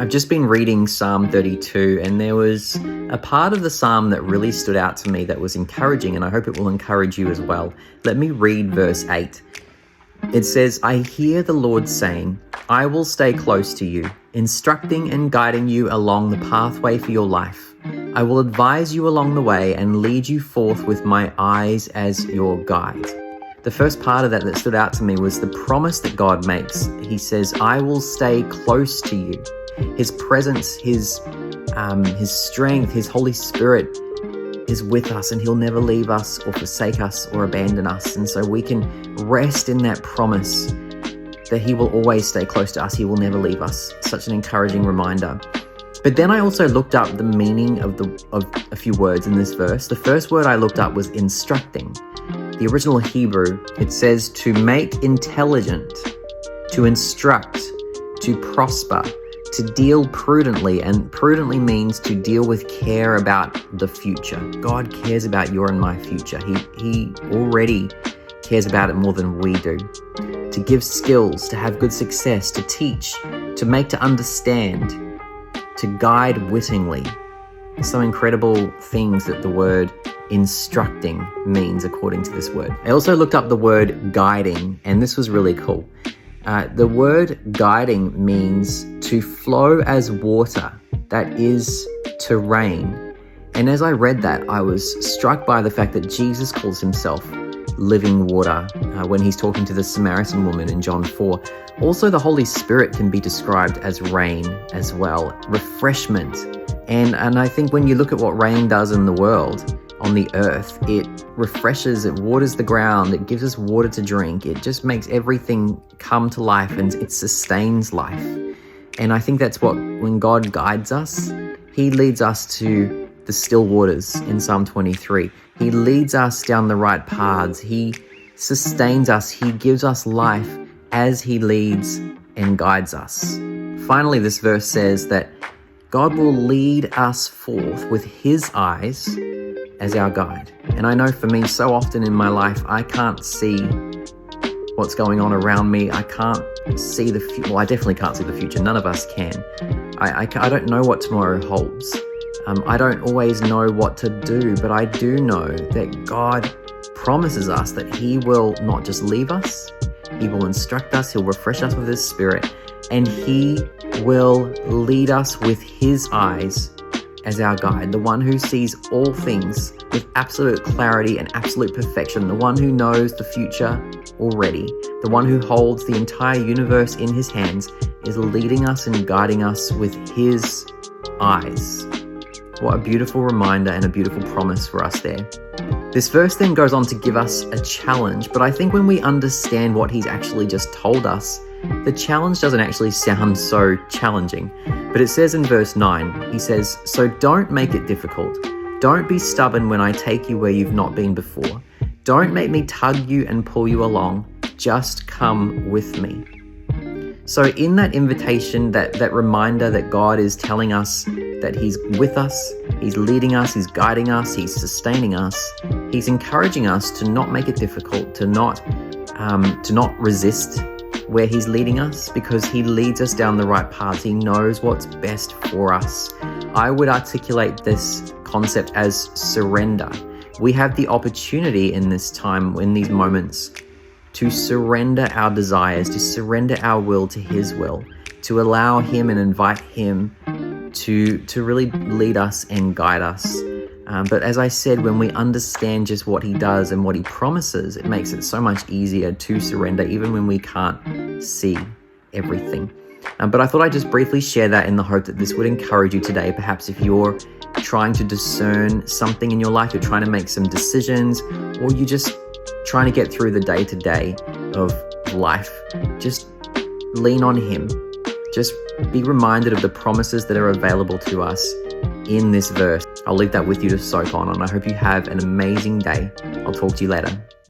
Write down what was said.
I've just been reading Psalm 32, and there was a part of the psalm that really stood out to me that was encouraging, and I hope it will encourage you as well. Let me read verse 8. It says, "I hear the Lord saying, I will stay close to you, instructing and guiding you along the pathway for your life. I will advise you along the way and lead you forth with my eyes as your guide." The first part of that stood out to me was the promise that God makes. He says, I will stay close to you. His presence, his strength, his Holy Spirit is with us, and he'll never leave us or forsake us or abandon us. And so we can rest in that promise that he will always stay close to us. He will never leave us. Such an encouraging reminder. But then I also looked up the meaning of a few words in this verse. The first word I looked up was instructing. The original Hebrew, it says to make intelligent, to instruct, to prosper, to deal prudently, and prudently means to deal with care about the future. God cares about your and my future. He already cares about it more than we do. To give skills, to have good success, to teach, to make to understand, to guide wittingly. So incredible things that the word instructing means according to this word. I also looked up the word guiding, and this was really cool. The word guiding means to flow as water, that is to rain. And as I read that, I was struck by the fact that Jesus calls himself living water when he's talking to the Samaritan woman in John 4. Also, the Holy Spirit can be described as rain as well, refreshment. And I think when you look at what rain does in the world, on the earth, it refreshes, it waters the ground, it gives us water to drink, it just makes everything come to life, and it sustains life. And I think that's what, when God guides us, he leads us to the still waters in Psalm 23. He leads us down the right paths. He sustains us. He gives us life as he leads and guides us. Finally, this verse says that God will lead us forth with his eyes as our guide. And I know for me, so often in my life, I can't see what's going on around me. I can't see the future. Well, I definitely can't see the future. None of us can. I don't know what tomorrow holds. I don't always know what to do, but I do know that God promises us that he will not just leave us, he will instruct us, he'll refresh us with his Spirit, and he will lead us with his eyes as our guide, the one who sees all things with absolute clarity and absolute perfection, the one who knows the future already, the one who holds the entire universe in his hands, is leading us and guiding us with his eyes. What a beautiful reminder and a beautiful promise for us there. This verse then goes on to give us a challenge, but I think when we understand what he's actually just told us, the challenge doesn't actually sound so challenging. But it says in verse 9, he says, "So don't make it difficult. Don't be stubborn when I take you where you've not been before. Don't make me tug you and pull you along. Just come with me." So in that invitation, that reminder that God is telling us that he's with us, he's leading us, he's guiding us, he's sustaining us, he's encouraging us to not make it difficult, to not resist where he's leading us, because he leads us down the right paths. He knows what's best for us. I would articulate this concept as surrender. We have the opportunity in this time, in these moments, to surrender our desires, to surrender our will to his will, to allow him and invite him to really lead us and guide us. But as I said, when we understand just what he does and what he promises, it makes it so much easier to surrender, even when we can't see everything. But I thought I'd just briefly share that in the hope that this would encourage you today. Perhaps if you're trying to discern something in your life, you're trying to make some decisions, or you're just trying to get through the day-to-day of life, just lean on him. Just be reminded of the promises that are available to us in this verse. I'll leave that with you to soak on, and I hope you have an amazing day. I'll talk to you later.